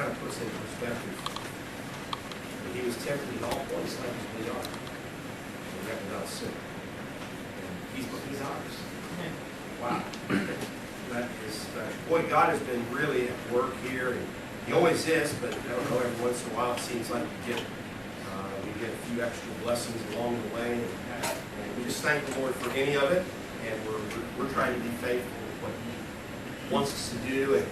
kind of puts in perspective. And he was tempted in all points like as we are, and yet without sin. And he's ours. Wow. That is special. Boy, God has been really at work here, and he always is, but I don't know, every once in a while it seems like we get a few extra blessings along the way. And we just thank the Lord for any of it, and we're trying to be faithful with what he wants us to do, and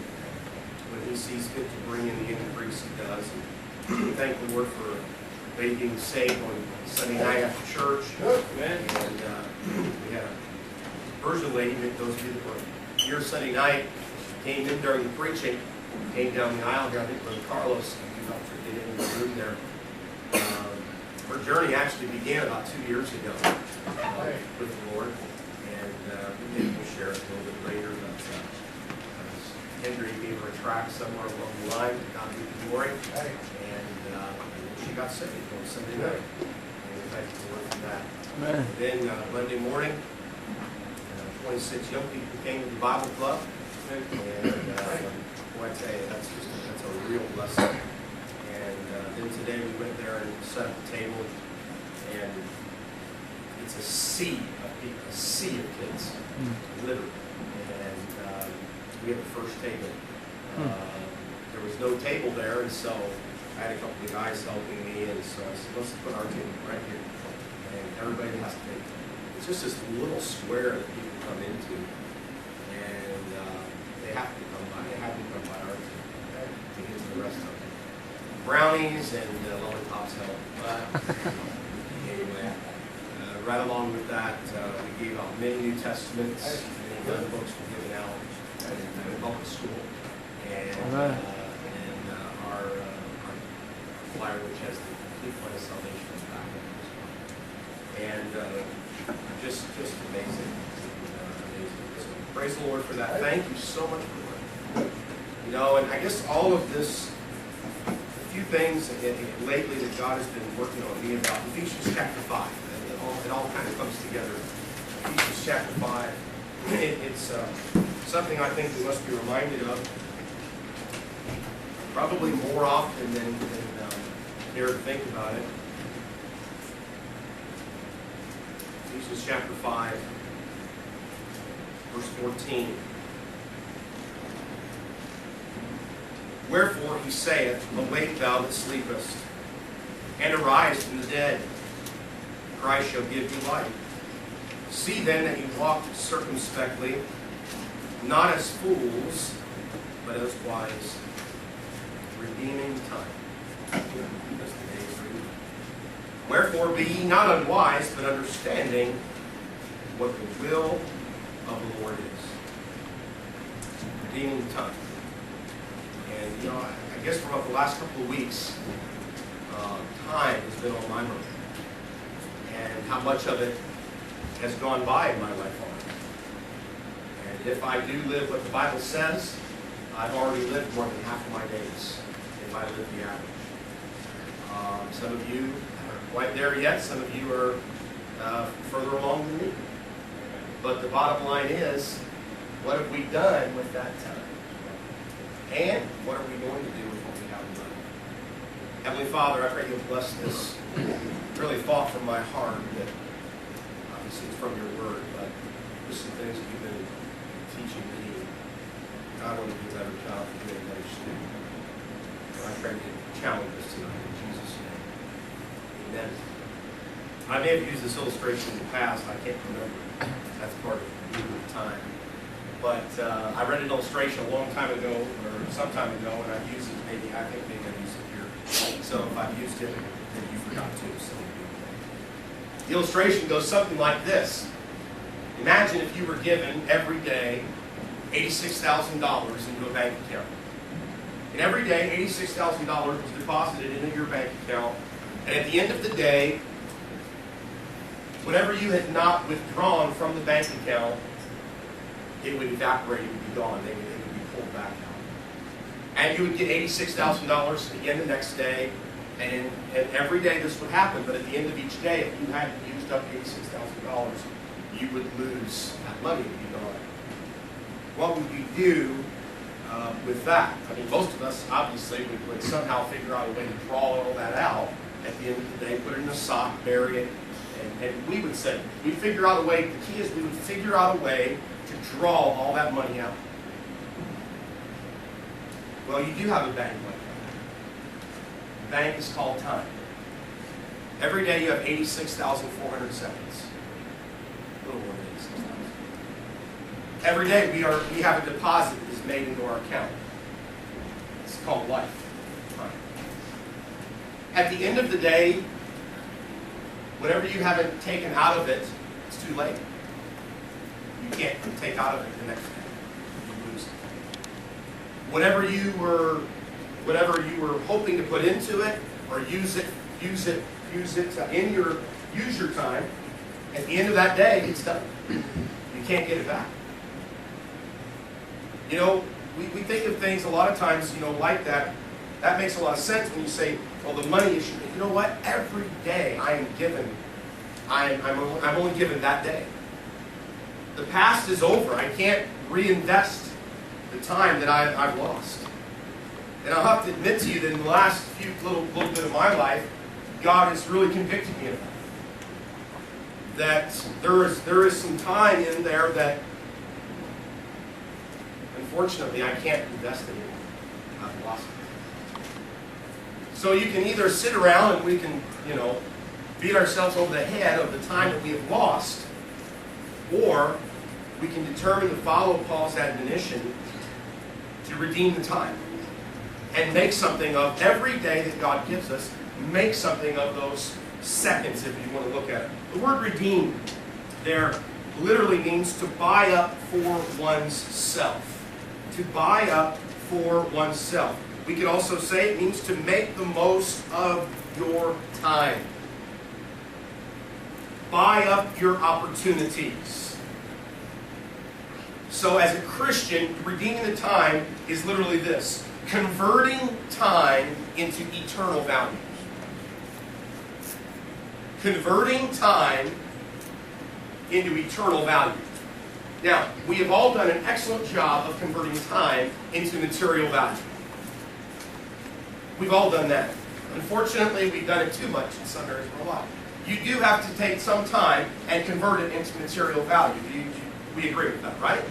when he sees fit to bring in the increase, he does. And we thank the Lord for they being saved on Sunday night after church. Amen. And we had a Persian lady, those of you that were here Sunday night, came in during the preaching, came down the aisle here. I think Brother Carlos, you helped her get in the room there. Her journey actually began about 2 years ago with the Lord, and maybe we'll share it a little bit later. But Henry gave her a track somewhere along the line to God be the glory, and she got saved on Sunday night. And we thank the Lord for that. Amen. And then Monday morning, 26 young people came to the Bible Club, and boy, I tell you, that's a real blessing. And then today we went there and set up the table, and it's a sea of people, a sea of kids, literally. And we had the first table. There was no table there, and so I had a couple of guys helping me, and so I said, let's put our table right here. And everybody has to take it. It's just this little square that people come into, and they have to come by. They have to come by our table to get to the rest of it. Brownies and lollipops help. Anyway, right along with that, we gave out many New Testaments, many gun books were given out in public school, and our flyer, which has the complete plan of salvation in the back of it as well. And just amazing. So praise the Lord for that. Thank you so much for it. You know, and I guess all of this, few things lately that God has been working on me about. Ephesians chapter 5. And it all kind of comes together. Ephesians chapter 5. It's something I think we must be reminded of probably more often than care to think about it. Ephesians chapter 5, verse 14. Wherefore he saith, awake thou that sleepest, and arise from the dead. Christ shall give you light. See then that you walk circumspectly, not as fools, but as wise, redeeming time. Because the day is evil. Wherefore be ye not unwise, but understanding what the will of the Lord is. Redeeming time. And, you know, I guess for about the last couple of weeks, time has been on my mind. And how much of it has gone by in my life already. And if I do live what the Bible says, I've already lived more than half of my days if I live the average. Some of you aren't quite there yet. Some of you are further along than me. But the bottom line is, what have we done with that time? And what are we going to do with what we haven't done? Heavenly Father, I pray you'll bless this. Really thought from my heart that obviously it's from your word, but just some things that you've been teaching me. I want to be a better child for being a better student. And I pray you challenge us tonight in Jesus' name. Amen. I may have used this illustration in the past. I can't remember. That's part of the time. But I read an illustration a long time ago, or some time ago, and I've used it I think maybe I've used it here. So if I've used it, then you forgot to. So the illustration goes something like this. Imagine if you were given every day $86,000 into a bank account. And every day, $86,000 was deposited into your bank account. And at the end of the day, whatever you had not withdrawn from the bank account, it would evaporate, it would be gone, it would be pulled back out. And you would get $86,000 again the next day, and every day this would happen, but at the end of each day, if you hadn't used up $86,000, you would lose that money, it would be gone. What would you do with that. I mean, most of us obviously would somehow figure out a way to draw all that out at the end of the day, put it in a sock, bury it, and we would say, we'd figure out a way, the key is we would figure out a way to draw all that money out. Well, you do have a bank like that. The bank is called time. Every day you have 86,400 seconds. A little more than 86,000. Every day we have a deposit that is made into our account. It's called life. Time. At the end of the day, whatever you haven't taken out of it, it's too late. You can't take out of it the next day. You lose it. Whatever you were hoping to put into it or use your time, at the end of that day, it's done. You can't get it back. You know, we think of things a lot of times, you know, like that. That makes a lot of sense when you say, well, the money issue. You know what? Every day I am given, I'm only given that day. The past is over. I can't reinvest the time that I've lost. And I'll have to admit to you that in the last little bit of my life, God has really convicted me of that. That there is some time in there that, unfortunately, I can't invest it in. I've lost it. So you can either sit around and we can, you know, beat ourselves over the head of the time that we have lost, or we can determine to follow Paul's admonition to redeem the time and make something of every day that God gives us. Make something of those seconds, if you want to look at it. The word redeem there literally means to buy up for one's self. To buy up for oneself. We could also say it means to make the most of your time. Buy up your opportunities. So as a Christian, redeeming the time is literally this: converting time into eternal value. Converting time into eternal value. Now, we have all done an excellent job of converting time into material value. We've all done that. Unfortunately, we've done it too much in some areas of our life. You do have to take some time and convert it into material value. We agree with that, right?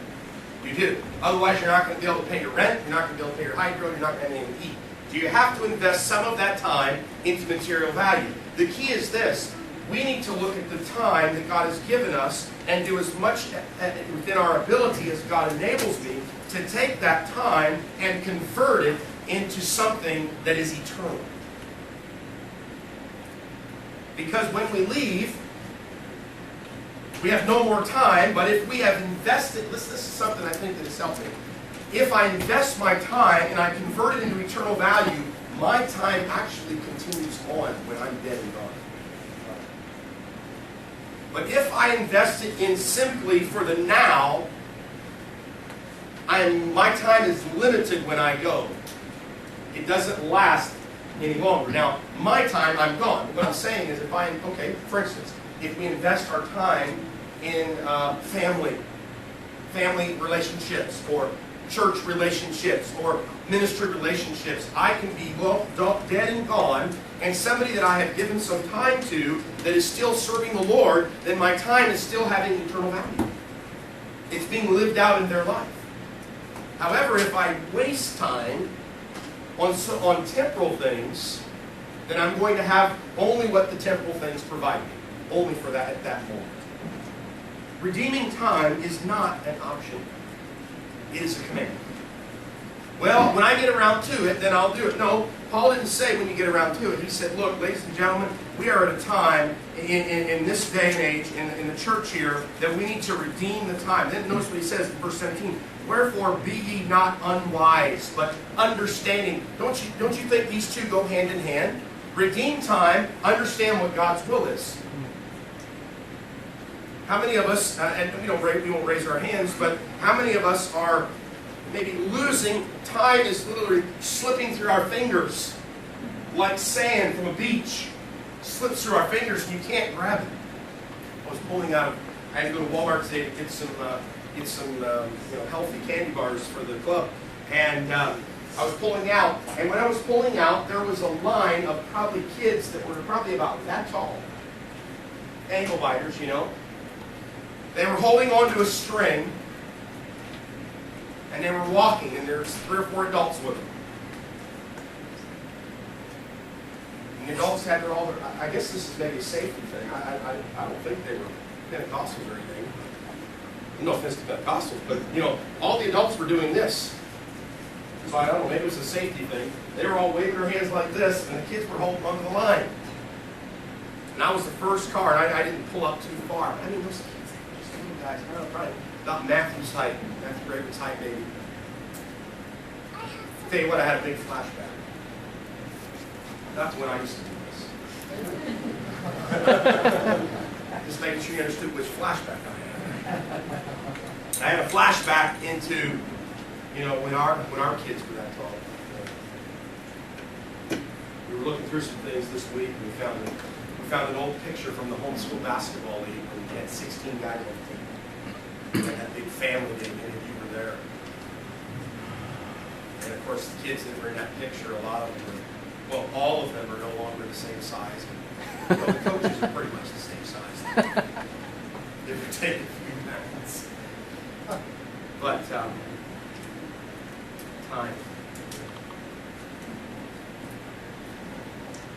You do. Otherwise, you're not going to be able to pay your rent, you're not going to be able to pay your hydro, you're not going to have anything to eat. So you have to invest some of that time into material value. The key is this: we need to look at the time that God has given us and do as much within our ability as God enables me to take that time and convert it into something that is eternal. Because when we leave, we have no more time, but if we have invested, this is something I think that is helping. If I invest my time and I convert it into eternal value, my time actually continues on when I'm dead and gone. But if I invest it in simply for the now, my time is limited when I go. It doesn't last any longer. Now, my time, I'm gone. What I'm saying is, for instance, if we invest our time in family relationships, or church relationships, or ministry relationships, I can be dead and gone, and somebody that I have given some time to that is still serving the Lord, then my time is still having eternal value. It's being lived out in their life. However, if I waste time on temporal things, then I'm going to have only what the temporal things provide me, only for that at that moment. Redeeming time is not an option. It is a command. Well, when I get around to it, then I'll do it. No, Paul didn't say when you get around to it. He said, look, ladies and gentlemen, we are at a time in this day and age in the church here that we need to redeem the time. Then notice what he says in verse 17. Wherefore be ye not unwise, but understanding. Don't you think these two go hand in hand? Redeem time, understand what God's will is. How many of us, and we won't raise our hands, but how many of us are maybe losing, time is literally slipping through our fingers like sand from a beach. Slips through our fingers and you can't grab it. I had to go to Walmart today to get some healthy candy bars for the club. And I was pulling out, and when I was pulling out, there was a line of probably kids that were probably about that tall. Ankle biters, you know. They were holding onto a string, and they were walking, and there's 3 or 4 adults with them. And the adults had all their, I guess this is maybe a safety thing. I don't think they were Pentecostals or anything. No offense to Pentecostals, but, you know, all the adults were doing this. So I don't know, maybe it was a safety thing. They were all waving their hands like this, and the kids were holding onto the line. And I was the first car, and I didn't pull up too far. I mean, those kids, just little guys, I don't know, probably about Matthew's height, Matthew Raven's height, maybe. I'll tell you what, I had a big flashback. That's when I used to do this. Just making sure you understood which flashback I had. I had a flashback into, you know, when our kids were that tall. We were looking through some things this week, and we found an old picture from the homeschool basketball league when we had 16 guys on the team. We had that big family day, many of you were there. And of course, the kids that were in that picture, a lot of them were, well, all of them are no longer the same size. And, well, the coaches are pretty much the same size. They've taken a few pounds. But, time.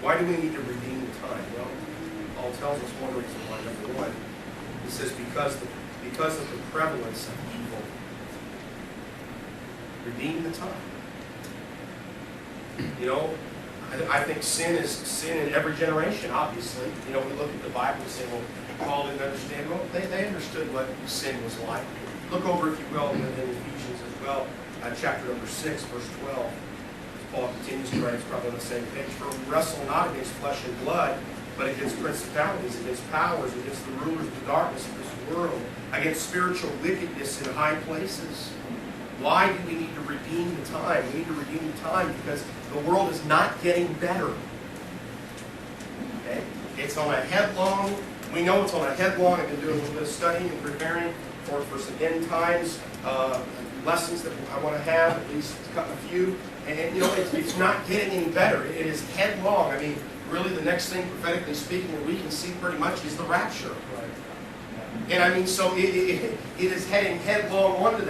Why do we need to redeem the time? Well, Paul tells us one reason why. Number one, he says because of the prevalence of evil. Redeem the time. You know, I think sin is sin in every generation, obviously. You know, we look at the Bible and say, well, Paul didn't understand. Well, they understood what sin was like. Look over, if you will, in Ephesians as well, chapter number 6, verse 12. Paul continues to write, it's probably on the same page. For we wrestle not against flesh and blood, but against principalities, against powers, against the rulers of the darkness of this world, against spiritual wickedness in high places. Why do we need to redeem the time? We need to redeem the time because the world is not getting better. Okay? It's on a headlong, we know it's on a headlong. I've been doing a little bit of studying and preparing for some end times lessons that I want to have, at least a few. And you know, it's not getting any better. It is headlong. I mean, really the next thing, prophetically speaking, that we can see pretty much is the rapture. And I mean, so it is heading headlong into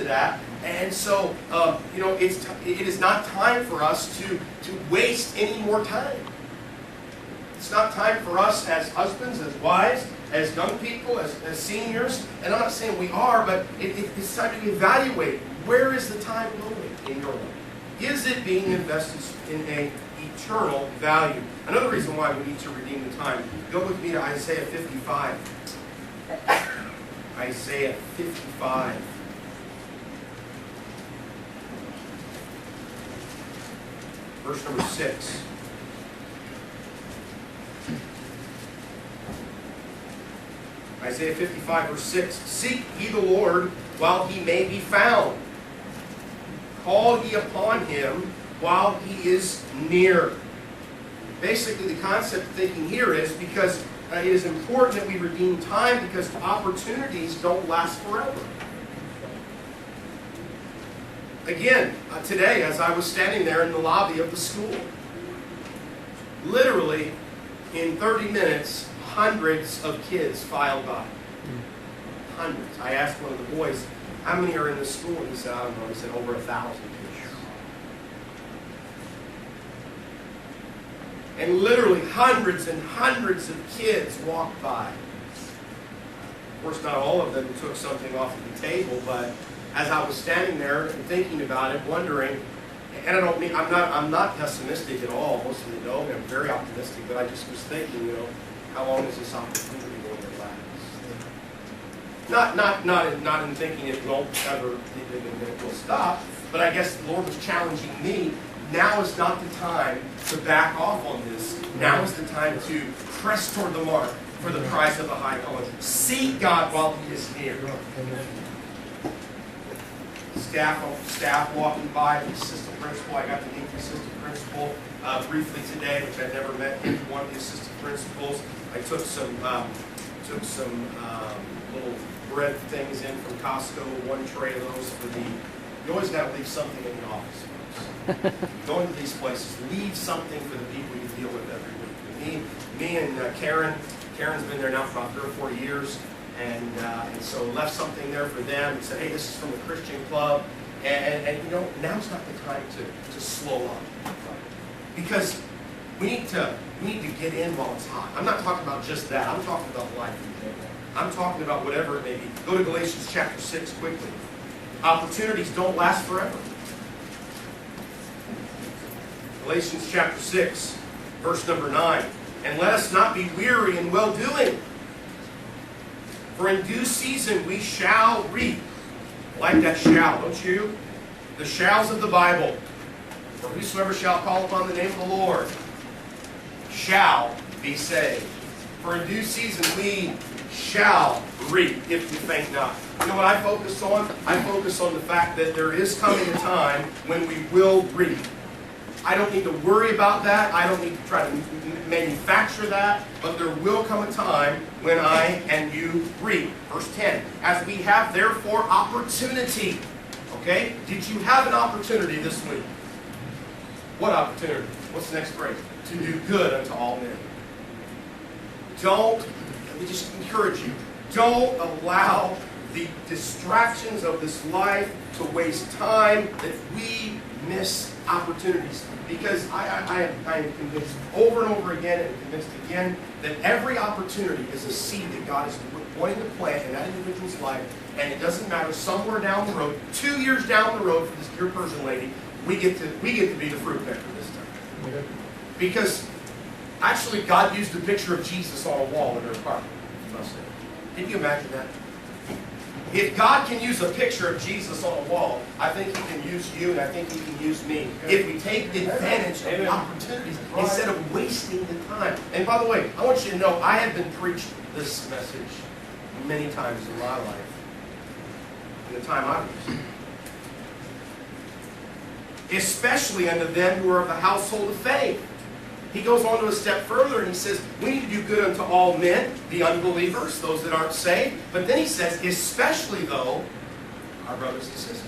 that. And so, you know, it is not time for us to waste any more time. It's not time for us as husbands, as wives, as young people, as seniors. And I'm not saying we are, but it's time to evaluate, where is the time going in your life? Is it being invested in an eternal value? Another reason why we need to redeem the time. Go with me to Isaiah 55. Isaiah 55. Verse number 6. Isaiah 55, verse 6. Seek ye the Lord while he may be found. Call ye upon him while he is near. Basically, the concept of thinking here is because it is important that we redeem time because opportunities don't last forever. Again, today, as I was standing there in the lobby of the school, literally in 30 minutes, hundreds of kids filed by. Hundreds. I asked one of the boys, how many are in this school? And he said, I don't know. He said, over 1,000 kids. And literally hundreds and hundreds of kids walked by. Of course, not all of them took something off of the table, but as I was standing there and thinking about it, wondering, and I don't mean, I'm not pessimistic at all. Most of you know me, I'm very optimistic, but I just was thinking, you know, how long is this opportunity going to last? Not in thinking it won't ever, it will stop, but I guess the Lord was challenging me. Now is not the time to back off on this. Now is the time to press toward the mark for the prize of the high calling. Seek God while he is near. Staff walking by, the assistant principal. I got to meet the assistant principal briefly today, which I'd never met him, one of the assistant principals. I took some little bread things in from Costco, one tray of those for You always got to leave something in the office, folks. Go into these places, leave something for the people you deal with every week. Me and Karen's been there now for about 3 or 4 years, and so left something there for them and said, hey, this is from the Christian Club. And you know, now's not the time to slow up. Because we need to get in while it's hot. I'm not talking about just that. I'm talking about life in general. I'm talking about whatever it may be. Go to Galatians chapter 6 quickly. Opportunities don't last forever. Galatians chapter 6, verse number 9. And let us not be weary in well-doing, for in due season we shall reap. I like that shall, don't you? The shalls of the Bible. For whosoever shall call upon the name of the Lord shall be saved. For in due season we shall reap if we faint not. You know what I focus on? I focus on the fact that there is coming a time when we will reap. I don't need to worry about that. I don't need to try to manufacture that. But there will come a time when I and you reap. Verse 10. As we have therefore opportunity. Okay? Did you have an opportunity this week? What opportunity? What's the next phrase? To do good unto all men. Let me just encourage you. Don't allow the distractions of this life to waste time, that we miss opportunities. Because I am convinced over and over again, and convinced again, that every opportunity is a seed that God is wanting to plant in that individual's life. And it doesn't matter, somewhere down the road, 2 years down the road for this dear Persian lady, we get to be the fruit picker this time. Okay? Because actually God used a picture of Jesus on a wall in her apartment. Can you imagine that? If God can use a picture of Jesus on a wall, I think He can use you, and I think He can use me. If we take advantage of the opportunities instead of wasting the time. And by the way, I want you to know, I have been preached this message many times in my life, in the time I was. Especially unto them who are of the household of faith. He goes on to a step further and he says, we need to do good unto all men, the unbelievers, those that aren't saved. But then he says, especially though, our brothers and sisters.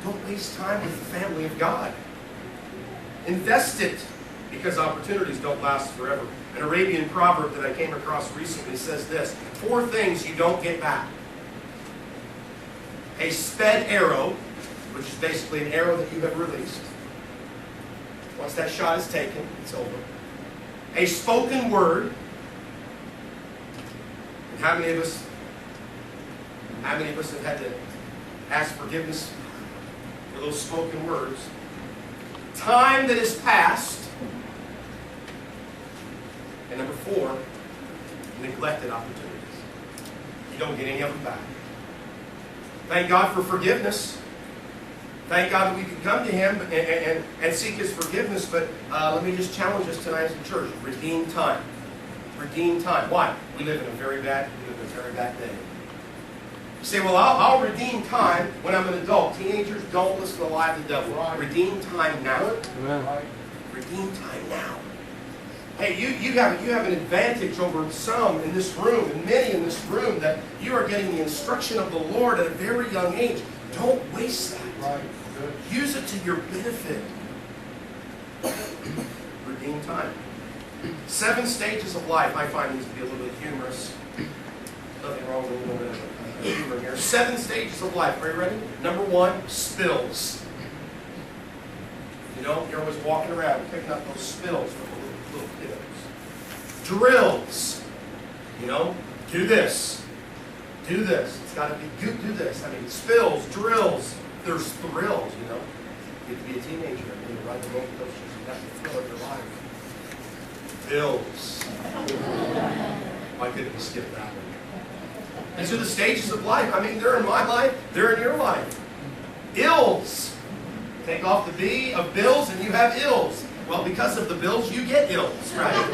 Don't waste time with the family of God. Invest it, because opportunities don't last forever. An Arabian proverb that I came across recently says this: 4 things you don't get back. A sped arrow, which is basically an arrow that you have released. Once that shot is taken, it's over. A spoken word. And how many of us have had to ask forgiveness for those spoken words? Time that is past. And number 4, neglected opportunities. You don't get any of them back. Thank God for forgiveness. Thank God that we can come to Him and seek His forgiveness. But let me just challenge us tonight as a church. Redeem time. Redeem time. Why? We live in a very bad day. You say, well, I'll redeem time when I'm an adult. Teenagers, don't listen to the lie of the devil. Right. Redeem time now. Right. Redeem time now. Hey, you have an advantage over some in this room, and many in this room, that you are getting the instruction of the Lord at a very young age. Don't waste that. Right. Use it to your benefit. Redeem time. 7 stages of life. I find these to be a little bit humorous. Nothing wrong with a little bit of humor here. 7 stages of life. Are you ready? Number 1, spills. You know, you're always walking around picking up those spills from the little kiddos. Drills. You know, do this. Do this. It's got to be good. Do this. I mean, spills, drills. There's thrills, you know. You get to be a teenager and you ride the roller coasters. You have the thrill of your life. Bills. Why couldn't we skip that one? These are the stages of life. I mean, they're in my life. They're in your life. Ills. Take off the B of bills and you have ills. Well, because of the bills, you get ills, right?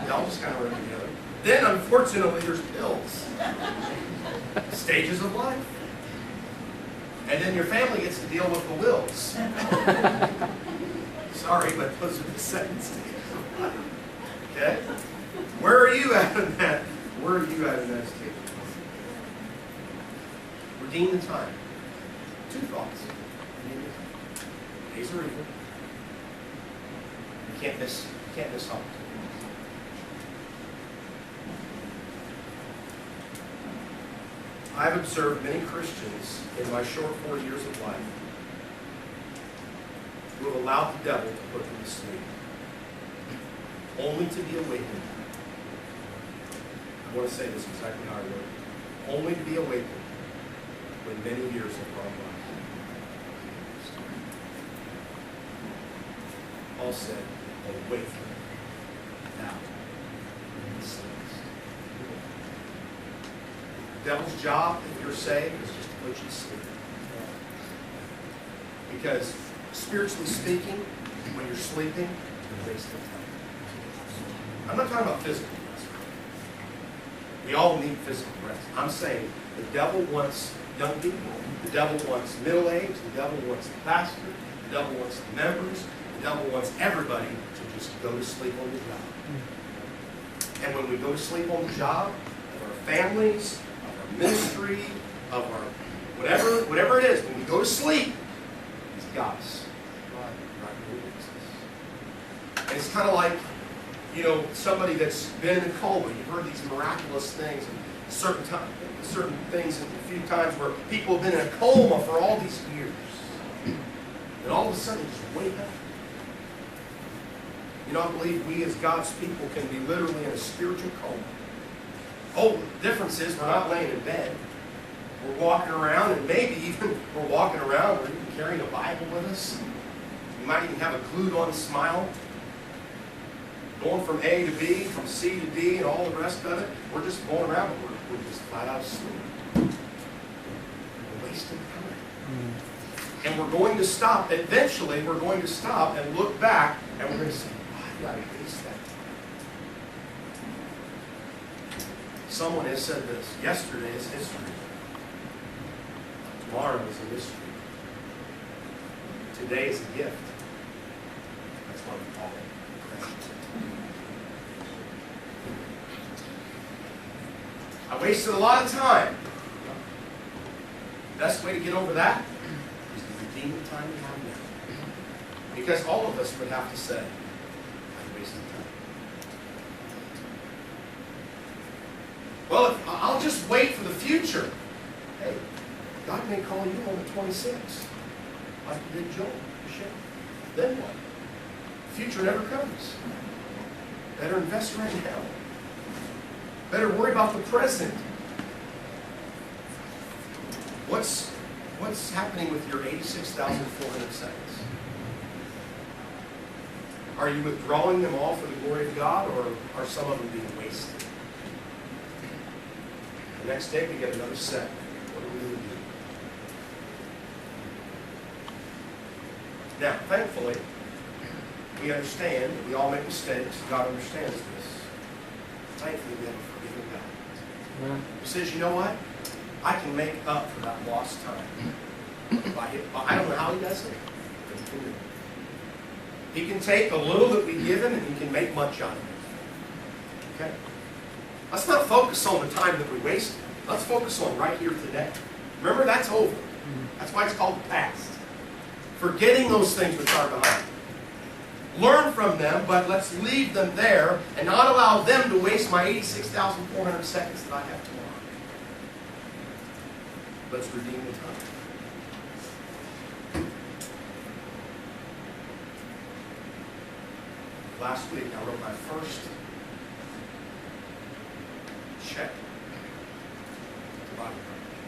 They all just kind of run together. Then, unfortunately, there's pills. Stages of life. And then your family gets to deal with the wills. Sorry, but those are the 7 stages of life. Okay? Where are you at in that? Where are you at in that stage? Redeem the time. Two thoughts. Days are evil. You can't miss opportunities. I've observed many Christians in my short 4 years of life who have allowed the devil to put them to sleep, only to be awakened. I want to say this exactly how I wrote it. Only to be awakened when many years have gone by. Paul said, awaken now. The devil's job, if you're saved, is just to put you to sleep. Because, spiritually speaking, when you're sleeping, you're wasting time. I'm not talking about physical rest. We all need physical rest. I'm saying the devil wants young people. The devil wants middle-aged. The devil wants the pastor. The devil wants the members. The devil wants everybody to just go to sleep on the job. And when we go to sleep on the job, of our families, of our ministry, of our whatever it is, when we go to sleep, he's got us. And it's kind of like, somebody that's been in a coma. You've heard these miraculous things, and certain things, and a few times where people have been in a coma for all these years, and all of a sudden just wake up. I believe we as God's people can be literally in a spiritual coma. Oh, the difference is we're not laying in bed. We're walking around, and maybe even we're walking around, we're even carrying a Bible with us. We might even have a glued-on smile. Going from A to B, from C to D, and all the rest of it. We're just going around, but we're just flat out asleep. We're wasting time. And we're going to stop. Eventually, we're going to stop and look back, and we're going to say, why did I waste that time? Someone has said this. Yesterday is history. Tomorrow is a mystery. Today is a gift. That's what we call it. I wasted a lot of time. The best way to get over that is to redeem the time we have now. Because all of us would have to say, I wasted time. Well, I'll just wait for the future. Hey, God may call you on the 26th, like He did Joel, Michelle. Then what? The future never comes. Better invest right now. Better worry about the present. What's happening with your 86,400 seconds? Are you withdrawing them all for the glory of God, or are some of them being wasted? The next day we get another set. What are we going to do? Now, thankfully, we understand that we all make mistakes. God understands this. Thankfully, we have a forgiving God. He says, you know what? I can make up for that lost time. I don't know how He does it, but He can do it. He can take a little that we give Him, and He can make much out of it. Okay? Let's not focus on the time that we wasted. Let's focus on right here today. Remember, that's over. That's why it's called the past. Forgetting those things which are behind. Learn from them, but let's leave them there and not allow them to waste my 86,400 seconds that I have tomorrow. Let's redeem the time. Last week, I wrote my first check to Bible college.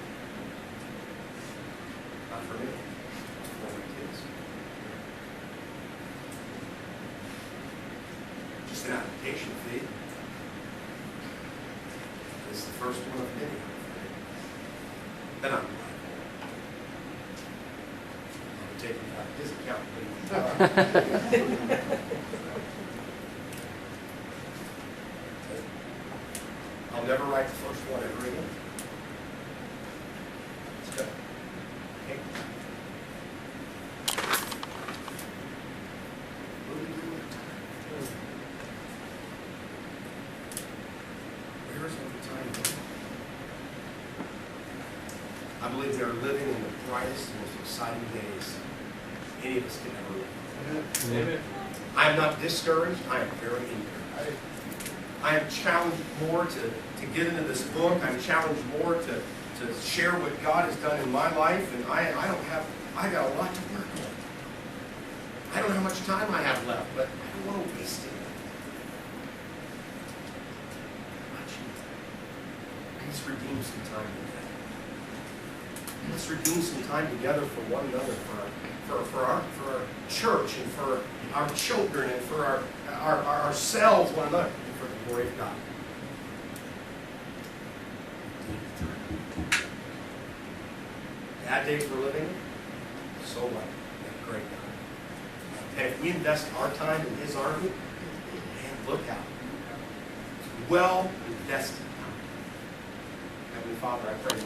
Not for me, for my kids. Just an application fee. This is the first one of many. Then I'm taking out his account. I'll never write the first one ever again. Let's go. Okay. What do we do with time? Where is all the time going? I believe we are living in the brightest and most exciting days any of us can ever live. Amen. I am not discouraged. I am very encouraged. I am challenged more to get into this book. I'm challenged more to share what God has done in my life. And I got a lot to work on. I don't know how much time I have left, but I don't want to waste it. Let's redeem some time together. Let's redeem some time together for one another, for our church, and for our children, and for ourselves, one another, and for the glory of God. Bad days we're living, so what? We have a great God. And if we invest our time in His army, man, look out. It's well invested. Heavenly Father, I pray